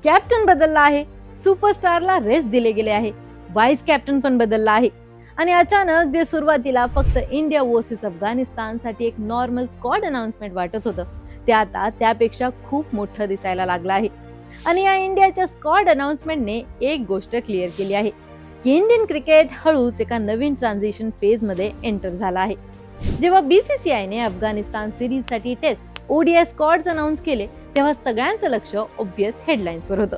Captain बदलला आहे, सुपरस्टारला rest दिले गेले आहे, व्हाईस कॅप्टन पण बदलला आहे आणि अचानक जे सुरुवातीला फक्त इंडिया वर्सेस अफगाणिस्तान साठी एक नॉर्मल स्क्वॉड अनाउन्समेंट वाटत होतं ते आता त्यापेक्षा खूप मोठं दिसायला लागलं आहे. आणि या इंडियाच्या स्क्वॉड अनाउन्समेंटने एक गोष्ट क्लिअर केली आहे की इंडियन क्रिकेट हळूच एका नवीन ट्रान्झिशन फेज मध्ये एंटर झाला आहे. जेव्हा बीसीसीआयने अफगाणिस्तान सिरीज साठी टेस्ट ओडीआय स्क्वॉड्स अनाउन्स केले तेव्हा सगळ्यांचं लक्ष ऑब्वियस हेडलाईन्सवर होतं.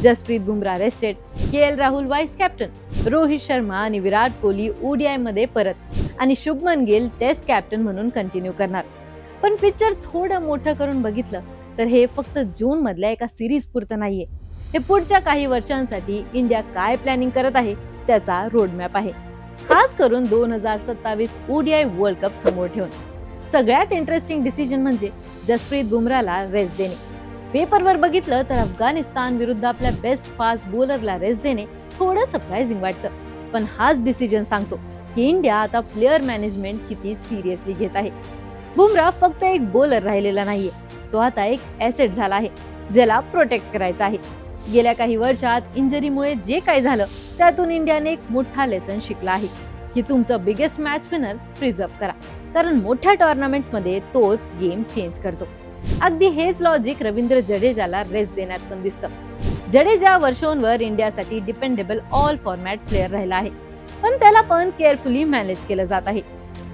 Jasprit Bumrah rested, KL Rahul vice captain, Rohit Sharma आणि विराट कोहली ओडीआय मध्ये परत आणि शुभमन गिल टेस्ट कॅप्टन म्हणून कंटिन्यू करणार. पण पिक्चर थोडं मोठं करून बघितलं तर हे फक्त जून मधल्या एका सिरीज पुरतं नाहीये. हे पुढच्या काही वर्षांसाठी इंडिया काय प्लॅनिंग करत आहे त्याचा रोडमॅप आहे, खास करून 2027 ओडीआय वर्ल्ड कप समोर ठेवून. सगळ्यात इंटरेस्टिंग डिसिजन म्हणजे जसप्रीत बुमराहला रेस्ट देणे. पेपरवर बघितलं तर अफगाणिस्तान विरुद्ध आपल्या बेस्ट फास्ट बॉलरला रेस्ट देणे थोडं सरप्राइझिंग वाटतं, पण हाच डिसिजन सांगतो की इंडिया आता प्लेअर मॅनेजमेंट किती सिरियसली घेत आहे. बुमराह फक्त एक बॉलर राहिलेला नाहीये, तो आता एक ऍसेट झाला आहे ज्याला प्रोटेक्ट करायचा आहे. गेल्या काही वर्षात इंजरीमुळे जे काही झालं त्यातून इंडियाने एक मोठा लेसन शिकला आहे की तुमचं बिगेस्ट मॅच विनर प्रिझर्व करा, कारण मोठ्या टुर्नामेंट्स मध्ये तोच गेम चेंज करतो. अगदी हेच लॉजिक रवींद्र जडेजाला रेस्ट देण्यात पण दिसतं. जडेजा वर्षोंवर इंडियासाठी डिपेंडेबल ऑल फॉर्मॅट प्लेअर राहिला आहे, पण त्याला पण केअरफुली मॅनेज केलं जात आहे.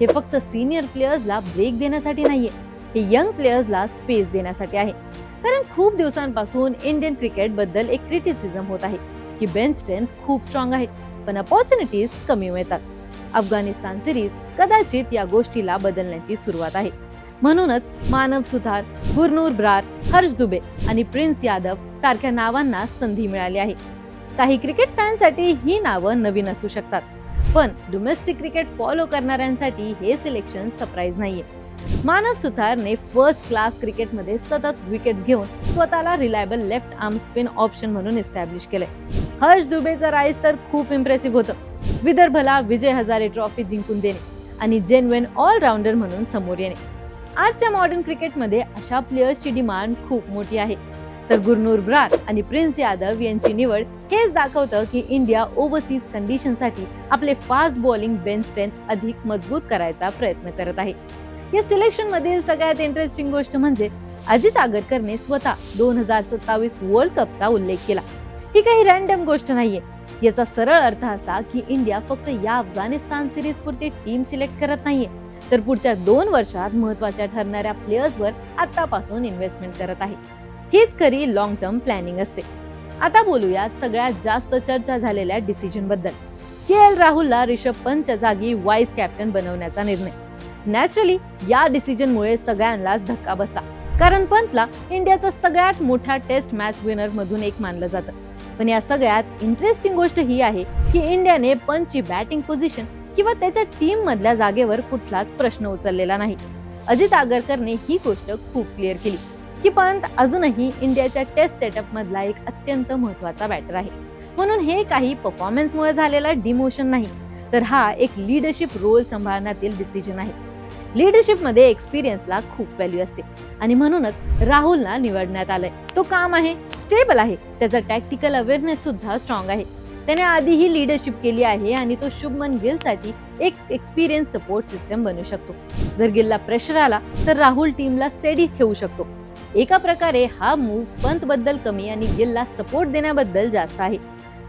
हे फक्त सिनियर प्लेयर्सला ब्रेक देण्यासाठी नाहीये, हे यंग प्लेयर्सला स्पेस देण्यासाठी आहे. कारण खूप दिवसांपासून इंडियन क्रिकेट बद्दल एक क्रिटिसिझम होत आहे की बेंच स्ट्रेंथ खूप स्ट्रॉंग आहे पण अपॉर्च्युनिटीज कमी मिळतात. अफगाणिस्तान सिरीज कदाचित या गोष्टीला बदलण्याची सुरुवात आहे. म्हणूनच मानव सुथार, गुरनूर ब्रार, हर्ष दुबे आणि प्रिन्स यादव सारख्या नावांना संधी मिळाली आहे. काही क्रिकेट फॅनसाठी ही नावं नवीन असू शकतात, पण डोमेस्टिक क्रिकेट फॉलो करणाऱ्यांसाठी हे सिलेक्शन सरप्राईज नाहीये. मानव सुथारने फर्स्ट क्लास क्रिकेटमध्ये सतत विकेट्स घेऊन स्वतःला reliable left arm spin option म्हणून एस्टॅब्लिश केलंय. हर्ष दुबेचं राईज तर खूप इम्प्रेसिव्ह होतं. विदर्भला विजय हजारे ट्रॉफी जिंकून देणे आणि जेन्युइन ऑलराऊंडर म्हणून समोर येणे. आजच्या मॉडर्न क्रिकेटमध्ये अशा प्लेयर्सची डिमांड खूप मोठी आहे. तर गुरनूर ब्रार आणि प्रिन्स यादव यांची निवड हेच दाखवतं की इंडिया ओव्हरसीज कंडिशनसाठी आपले फास्ट बॉलिंग बेंच स्ट्रेंथ अधिक मजबूत करायचा प्रयत्न करत आहे. या सिलेक्शन मधील सगळ्यात इंटरेस्टिंग गोष्ट म्हणजे अजित आगरकरने स्वतः 2027 वर्ल्ड कपचा उल्लेख केला. ही काही रॅन्डम गोष्ट नाहीये. याचा सरळ अर्थ असा की इंडिया फक्त या अफगाणिस्तान सिरीज पुरती टीम सिलेक्ट करत नाहीये, तर पुढच्या 2 वर्षात महत्त्वाच्या ठरणाऱ्या प्लेयर्सवर आतापासून इन्व्हेस्टमेंट करत आहे. हीच खरी लॉंग टर्म प्लॅनिंग असते. आता बोलूयात सगळ्यात जास्त चर्चा झालेल्या डिसिजन बद्दल. केएल राहुलला रिषभ पंतच्या जागी व्हाईस कॅप्टन बनवण्याचा निर्णय. नॅचरली या डिसिजनमुळे सगळ्यांनाच धक्का बसला, कारण पंतला इंडियाचा सगळ्यात मोठा टेस्ट मॅच विनर मधून एक मानलं जातं. पण या सगळ्यात इंटरेस्टिंग गोष्ट ही आहे की इंडियाने पंतची बॅटिंग पोझिशन किंवा त्याच्या टीम मधल्या जागेवर कुठलाच प्रश्न उचललेला नाही. अजित आगरकरने ही गोष्ट खूप क्लिअर केली की पंत अजूनही इंडियाच्या टेस्ट सेटअप मधला एक अत्यंत महत्त्वाचा बॅटर आहे. म्हणून हे काही परफॉर्मन्समुळे झालेला डिमोशन नाही, तर हा एक लीडरशिप रोल सांभाळण्यातील डिसिजन आहे. लीडरशिप मध्ये एक्सपिरियन्सला खूप व्हॅल्यू असते आणि म्हणूनच राहुलला निवडण्यात आलंय. तो काम आहे, स्टेबल आहे, त्याचा टॅक्टिकल अवेअरनेस सुद्धा स्ट्रॉंग आहे. त्याने आधीही लीडरशिप केली आहे आणि तो शुभमन गिल साठी एक एक्सपिरियन्स सपोर्ट सिस्टम बनू शकतो. जर गिलला प्रेशर आला तर राहुल टीमला स्टेडी ठेवू शकतो. एका प्रकारे हा मूव्ह पंत बद्दल कमी आणि गिलला सपोर्ट देण्याबद्दल जास्त आहे.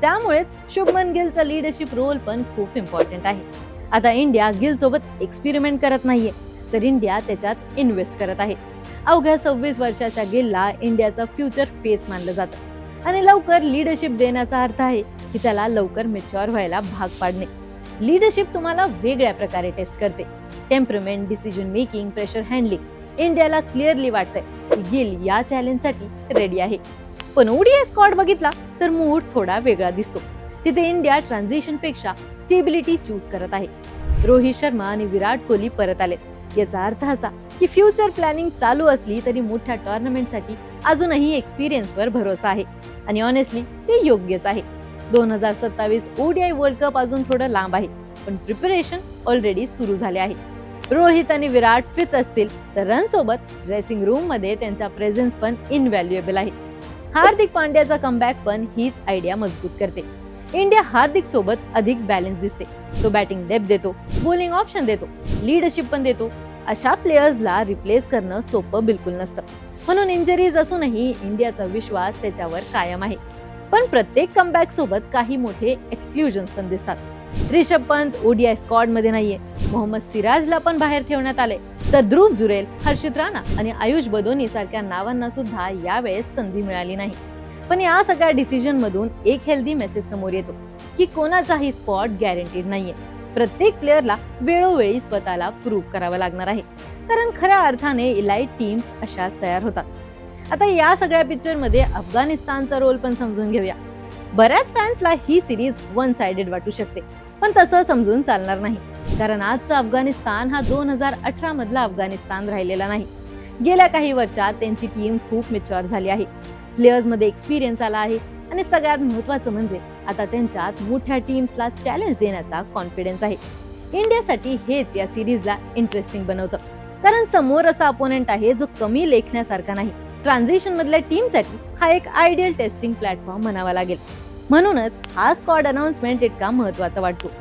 त्यामुळे शुभमन गिलचा लीडरशिप रोल पण खूप इम्पॉर्टंट आहे. आता इंडिया गिल सोबत एक्सपेरिमेंट करत नाहीये, तर इंडिया त्याच्यात इन्व्हेस्ट करत आहे. अवघ्या 26 वर्षाच्या गिलला इंडियाचा फ्युचर फेस मानलं जातं आणि लवकर लीडरशिप देण्याचा अर्थ आहे की त्याला लवकर मॅच्युअर व्हायला भाग पाडणे. लीडरशिप तुम्हाला वेगळ्या प्रकारे टेस्ट करते. Temperament, decision making, pressure handling. इंडियाला क्लिअरली वाटतंय की गिल या चॅलेंजसाठी रेडी आहे. पण ओडीआय स्क्वॉड बघितला तर मूड थोडा वेगळा दिसतो. तिथे इंडिया ट्रान्झिशन पेक्षा स्टेबिलिटी चूज करत आहे. रोहित शर्मा आणि विराट कोहली परत आलेत. याचा अर्थ असा की फ्युचर प्लॅनिंग चालू असली तरी मोठ्या टुर्नामेंटसाठी अजूनही एक्सपिरियन्सवर भरोसा आहे आणि ऑनेस्टली ते योग्यच आहे. 2027 ओडीआय वर्ल्ड कप अजून थोडं लांब आहे, पण प्रिपरेशन ऑलरेडी सुरू झाले आहे. रोहित आणि विराट फिट असतील तर रन सोबत ड्रेसिंग रूम मध्ये त्यांचा प्रेझेन्स पण इनव्हॅल्युएबल आहे. हार्दिक पांड्याचा कमबॅक पण हीच आयडिया मजबूत करते. इंडिया हार्दिक सोबत अधिक बॅलन्स दिसते. तो बॅटिंग डेप्थ देतो, बॉलिंग ऑप्शन देतो, लीडरशिप पण देतो. अशा प्लेयर्सला रिप्लेस करणं सोपं बिलकुल नसतं. म्हणून इंजरीज असूनही इंडियाचा विश्वास त्याच्यावर कायम आहे. पण प्रत्येक कमबॅक सोबत काही मोठे एक्सक्लुजन्स पण दिसतात. रिषभ पंत ओडीआय स्क्वॉड मध्ये नाहीये. मोहम्मद सिराजला पण बाहेर ठेवण्यात आले. तर ध्रुव जुरेल, हर्षित राणा आणि आयुष बदोनी सारख्या नावांना सुद्धा यावेळेस संधी मिळाली नाही. पण या सगळ्या डिसिजन मधून एक हेल्दी मेसेज समोर येतो की कोणाचाही स्पॉट गॅरंटीड नाहीये. प्रत्येक प्लेअरला वेळोवेळी स्वतःला प्रूव्ह करावं लागणार आहे. कारण खऱ्या अर्थाने इलाइट टीम्स अशाच तयार होतात. आता या सगळ्या पिक्चर मध्ये अफगाणिस्तानचा रोल पण समजून घेऊया. बऱ्याच फॅन्सला ही सिरीज वन साइडेड वाटू शकते, पण तसं समजून चालणार नाही. कारण आजचा अफगाणिस्तान हा 2018 मधला अफगाणिस्तान राहिलेला नाही. गेल्या काही वर्षात त्यांची टीम खूप मॅच्युअर झाली आहे. प्लेयर्स मध्ये एक्सपिरियन्स आला आहे आणि सगळ्यात महत्त्वाचं म्हणजे आता त्यांच्यात मोठ्या टीम्सला चॅलेंज देण्याचा कॉन्फिडन्स आहे. इंडियासाठी हेच या सिरीजला इंटरेस्टिंग बनवतं. कारण समोर असा अपोनेंट आहे जो कमी लेखण्यासारखा नाही. ट्रान्झिशन मधल्या टीमसाठी हा एक आयडियल टेस्टिंग प्लॅटफॉर्म म्हणावा लागेल. म्हणूनच हा स्क्वॉड अनाउन्समेंट इतका महत्त्वाचा वाटतो.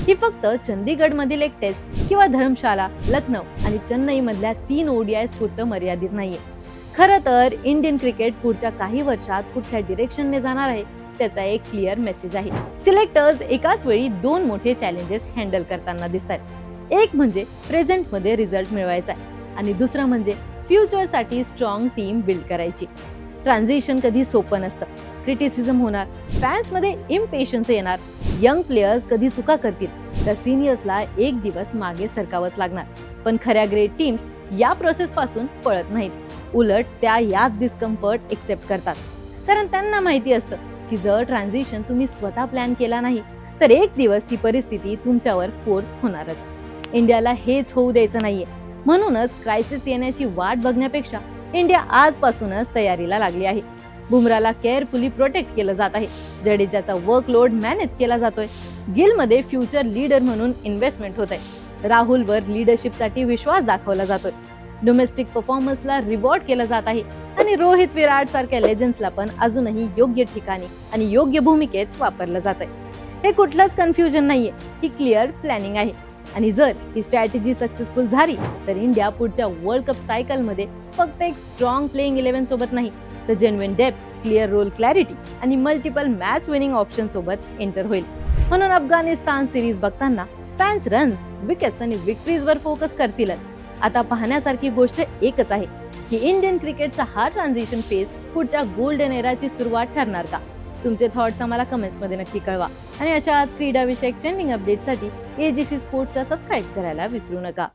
ही फक्त चंदीगड मधील एक टेस्ट किंवा धर्मशाला, लखनौ आणि चेन्नई मधल्या 3 ओडीआय पुरतं मर्यादित नाहीये. खरं तर इंडियन क्रिकेट पुढच्या काही वर्षात कुठल्या डिरेक्शनने जाणार आहे त्याचा एक क्लिअर मेसेज आहे. सिलेक्टर्स एकाच वेळी 2 मोठे चॅलेंजेस हँडल करताना दिसतात. एक म्हणजे प्रेझेंट मध्ये रिझल्ट मिळवायचा आणि दुसरं म्हणजे फ्युचर साठी स्ट्रॉंग टीम बिल्ड करायची. ट्रान्झिशन कधी सोपं नसतं. क्रिटिसिझम होणार, फॅन्स मध्ये इम्पेशन्स येणार, यंग प्लेयर्स कधी चुका करतील तर सिनियर्सला एक दिवस मागे सरकावंच लागणार. पण खऱ्या ग्रेट टीम्स या प्रोसेस पासून पळत नाहीत. उलट त्या याच डिस्कम्फर्ट एक्सेप्ट करतात. कारण त्यांना माहिती असतं की जर ट्रान्झिशन तुम्ही स्वतः प्लॅन केला नाही तर एक दिवस ती परिस्थिती तुमच्यावर फोर्स होणारच. इंडियाला हेच होऊ द्यायचं नाहीये. म्हणूनच क्रायसिस येण्याची वाट बघण्यापेक्षा इंडिया आजपासूनच तयारीला लागली आहे. बुमराला केअरफुली प्रोटेक्ट केलं जात आहे. जडेजाचा वर्कलोड मॅनेज केला जातोय. गिल मध्ये फ्युचर लीडर म्हणून इन्व्हेस्टमेंट होत आहे. राहुलवर लीडरशिपसाठी विश्वास दाखवला जातोय. डोमेस्टिक परफॉर्मन्सला रिवॉर्ड केलं जात आहे आणि रोहित, विराट सारख्या लेजंड्सला पण अजूनही योग्य ठिकाणी आणि योग्य भूमिकेत वापरलं जात आहे. हे कुठलंच कन्फ्युजन नाहीये. ही क्लिअर प्लॅनिंग आहे. आणि जर ही स्ट्रॅटेजी सक्सेसफुल झाली तर इंडिया पुढच्या वर्ल्ड कप सायकल मध्ये फक्त एक स्ट्रॉंग प्लेइंग 11 सोबत नाही तर genuine depth, clear role clarity आणि मल्टिपल मॅच विनिंग ऑप्शन सोबत एंटर होईल. म्हणून अफगाणिस्तान सिरीज बघताना फॅन्स रन्स, विकेट्स आणि विक्टरीज वर फोकस करतीलच. आता पाहण्यासारखी गोष्ट एकच आहे की इंडियन क्रिकेटचा हा ट्रान्झिशन फेज पुढच्या गोल्डन एराची सुरुवात ठरणार का? तुमचे थॉट्स आम्हाला कमेंट्स मध्ये नक्की कळवा आणि अशाच क्रीडा विषयक ट्रेंडिंग अपडेटसाठी AGC स्पोर्ट्सला सबस्क्राईब करायला विसरू नका.